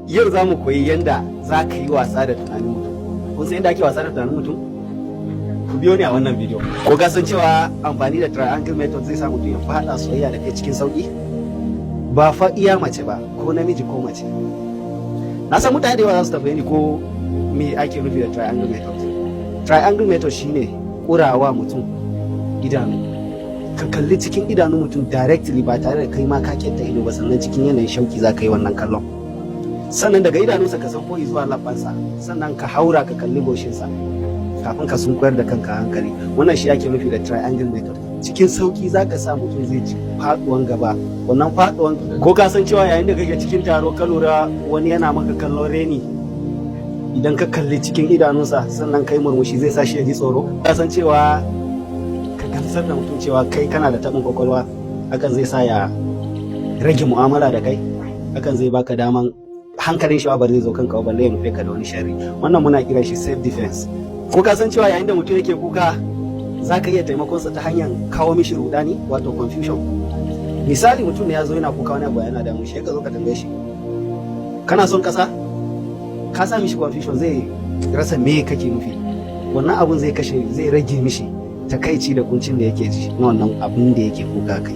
Yau za mu koyi yadda za ka yi wasa da tunanin mutum. Kun san yadda ake wasa da tunanin mutum? Ku biyo ni a wannan bidiyo. Ko ka san cewa amfani da triangle method zai sa mutum ya faɗa soyayya da kai cikin sauƙi? Ba fa iya mace ba, ko namiji ko mace. Na san mutane da yawa za su tambaye ni ko me ake nufi da triangle method. Triangle method shine ƙurawa mutum idanu. Ka kalli cikin idanun mutum directly ba tare da kai ma ka kenta ido ba, sannan cikin yanayin shauki za ka yi wannan kallon. Sannan daga idanunsa ka san ko zuwa labbansa, sannan ka haura ka kalli goshinsa kafin ka sunkuyar da kanka hankali. Wannan shi ake nufi da triangle method. Cikin sauki za ka sa mutum zai ji faduwan gaba. Wannan faduwan ko ka san cewa yayin da kake cikin taro ka lura wani yana maka kallon reni, idan ka kalli cikin idanunsa sannan kai murmushi zai sa shi ya ji tsoro. Ka san cewa ka gamsar da mutum cewa kai kana da taɓin kwakwalwa, hakan zai sa ya rage mu'amala da kai, hakan zai baka daman hankalin shi ba zai zo kanka ba, balle ya nufe ka da wani sharri. Wannan muna kira shi self defense. Ko ka san cewa yayin da mutum yake kuka za ka iya taimakon sa ta hanyar kawo mishi rudani, wato confusion. Misali mutum ne ya zo yana kuka wani abu yana damu shi, ka zo ka tambaye shi kana son kasa, ka sa mishi confusion, zai rasa me kake nufi. Wannan abun zai rage mishi takaici da kuncin da yake ji na wannan abun da yake kuka kai.